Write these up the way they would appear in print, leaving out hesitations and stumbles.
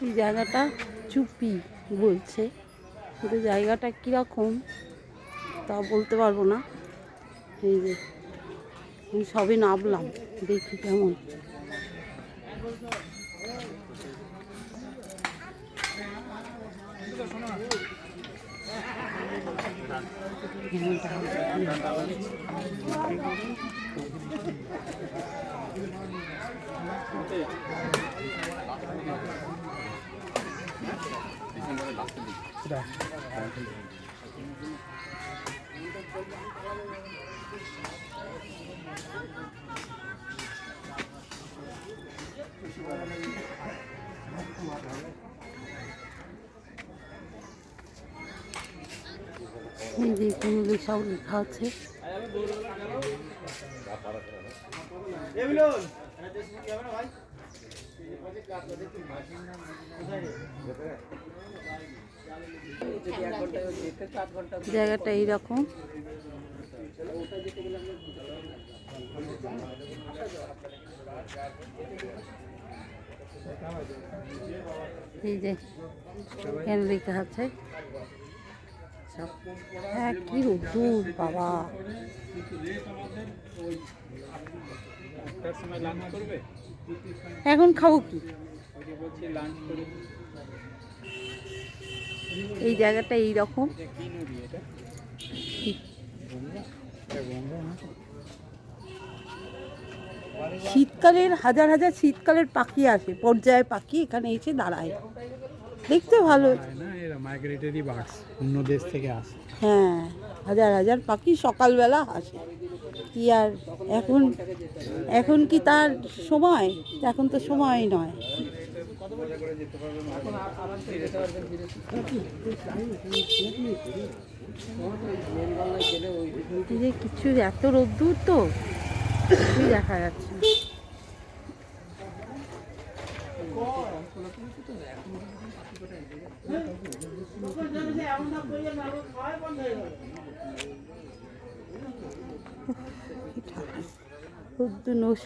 এই জায়গাটা চুপি বলছে, কিন্তু জায়গাটা কীরকম তা বলতে পারবো না। এই যে আমি সবে নামলাম, দেখি কেমন। এই যে এখানে সব লেখা আছে। জায়গাটা এইরকম। এই যে এখানে লেখা আছে সব। হ্যাঁ, কি রোদ্দুর বাবা। এখন খাবো কি? এই জায়গাটা এইরকম। শীতকালের হাজার হাজার শীতকালের পাখি আসে, পর্যায়ে পাখি এখানে এসে দাঁড়ায়, দেখতে ভালো। মাইগ্রেটরি বার্ডস অন্য দেশ থেকে আসে। হ্যাঁ, হাজার হাজার পাখি সকালবেলা আসে। কি আর এখন কি তার সময়? এখন তো সময় নয়। কিছু এত রোদ্দুর তো কিছুই দেখা যাচ্ছে না।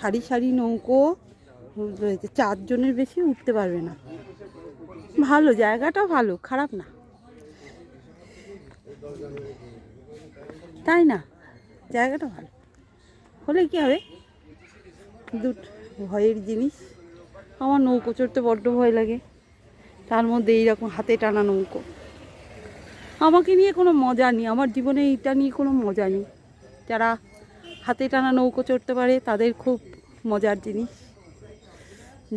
সারি সারি নৌকো রয়েছে, 4 জনের বেশি উঠতে পারবে না। ভালো, জায়গাটা ভালো, খারাপ না, তাই না? জায়গাটা ভালো হলে কি হবে, ভয়ের জিনিস। আমার নৌকো চড়তে বড্ড ভয় লাগে, তার মধ্যে এইরকম হাতে টানা নৌকো। আমাকে নিয়ে কোনো মজা নেই, আমার জীবনে এইটা নিয়ে কোনো মজা নেই। যারা হাতে টানা নৌকো চড়তে পারে তাদের খুব মজার জিনিস,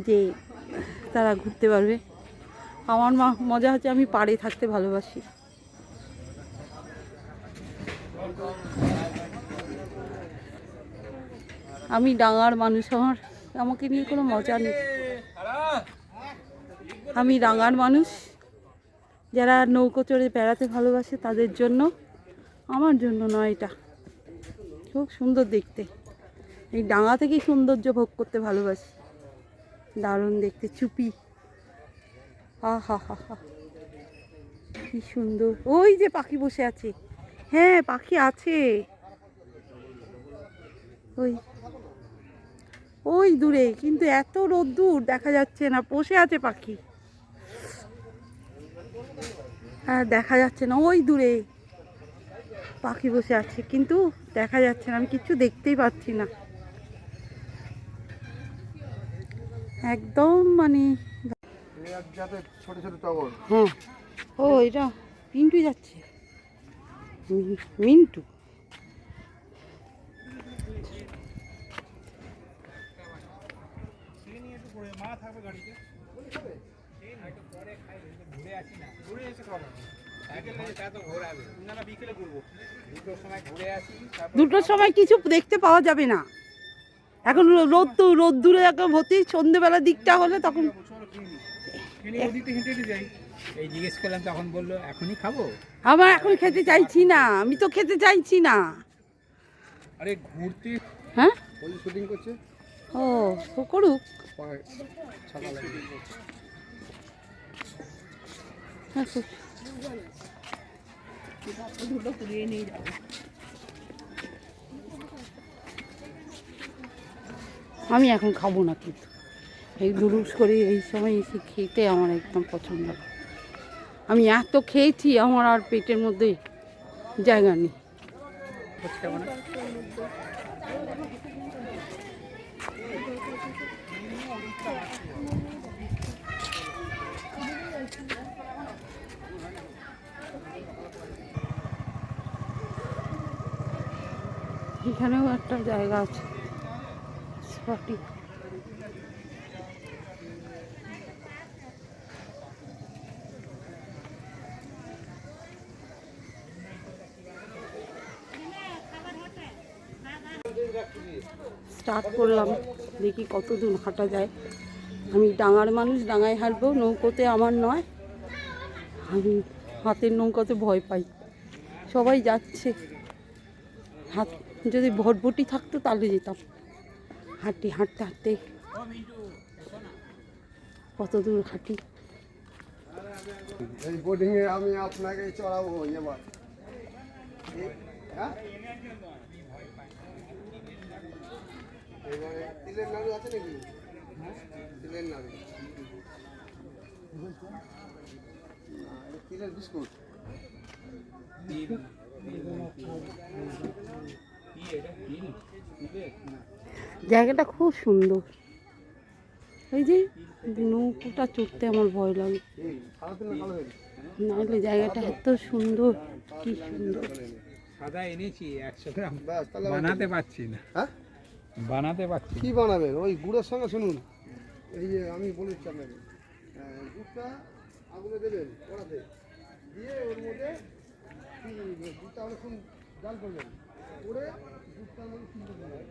যে তারা ঘুরতে পারবে। আমার মজা হচ্ছে আমি পাড়ে থাকতে ভালোবাসি। আমি ডাঙার মানুষ, আমাকে নিয়ে কোনো মজা নেই। আমি ডাঙার মানুষ, যারা নৌকো চড়ে বেড়াতে ভালোবাসে তাদের জন্য, আমার জন্য নয়। এটা খুব সুন্দর দেখতে, এই ডাঙা থেকেই সৌন্দর্য ভোগ করতে ভালোবাসি। দারুণ দেখতে, চুপি। হা হা হা হা, কি সুন্দর। ওই যে পাখি বসে আছে, হ্যাঁ পাখি আছে ওই ওই দূরে, কিন্তু এত রোদ্দুর দেখা যাচ্ছে না। বসে আছে পাখি, হ্যাঁ দেখা যাচ্ছে না। ওই দূরে পাখি বসে আছে, কিন্তু দেখা যাচ্ছে না, আমি কিচ্ছু দেখতেই পাচ্ছি না একদম। মানে হ্যাঁ, ও এটা পিন্টু যাচ্ছে, মিন্টু। দুটোর সময় কিছু দেখতে পাওয়া যাবে না, এখন রোদ্দুরে একদম হতেই, সন্ধ্যেবেলার দিকটা হলে তখন। এই জিজ্ঞেস করলাম, তখন বললো এখনই খাবো। আমার এখন খেতে চাইছি না, আমি তো খেতে চাইছি না। আরে ঘুরতে, হ্যাঁ শুটিং করছে। ও করুক। আমি এখন খাবো না, কিন্তু এই দুরুস করে এই সময় এসে খেতে আমার একদম পছন্দ। আমি এত খেয়েছি, আমার আর পেটের মধ্যে জায়গা নেই। ফুচকা বানা এখানেও একটা জায়গা আছে স্পটি। স্টার্ট করলাম, দেখি কত দূর হাঁটা যায়। আমি ডাঙার মানুষ, ডাঙায় হাঁটবো, নৌকোতে আমার নয়। আমি হাতের নৌকাতে ভয় পাই। সবাই যাচ্ছে, হাত যদি ভটভটি থাকতো তাহলে যেতাম। হাঁটতে হাঁটতে হাঁটতে কত দূর হাঁটি। এই বোর্ডিংয়ে আমি আপনাকে চড়াবো এবার। হ্যাঁ, এবারে তিলের নাড়ু আছে নাকি? তিলের নাড়ু না, এটা তিলের বিস্কুট। জায়গাটা খুব সুন্দর। এই যে নৌকোটা চড়তে আমার ভয় লাগে, সাদা তিল না কালো তিল? নাহলে জায়গাটা এত সুন্দর, কি সুন্দর। সাদা এনেছি 100 গ্রাম, ব্যাস, তাহলে বানাতে পারছি না। হ্যাঁ, বানাতে পারছি না। কি বানাবেন? ওই গুড়ের সঙ্গে শুনুন, এই যে আমি বলেছি আপনাকে, দুধটা আগুনে দেবেন কড়াতে, দিয়ে ওর মধ্যে দুধটা অনেকক্ষণ জাল করবেন, করে দুধটার মধ্যে চিনতে দেবেন।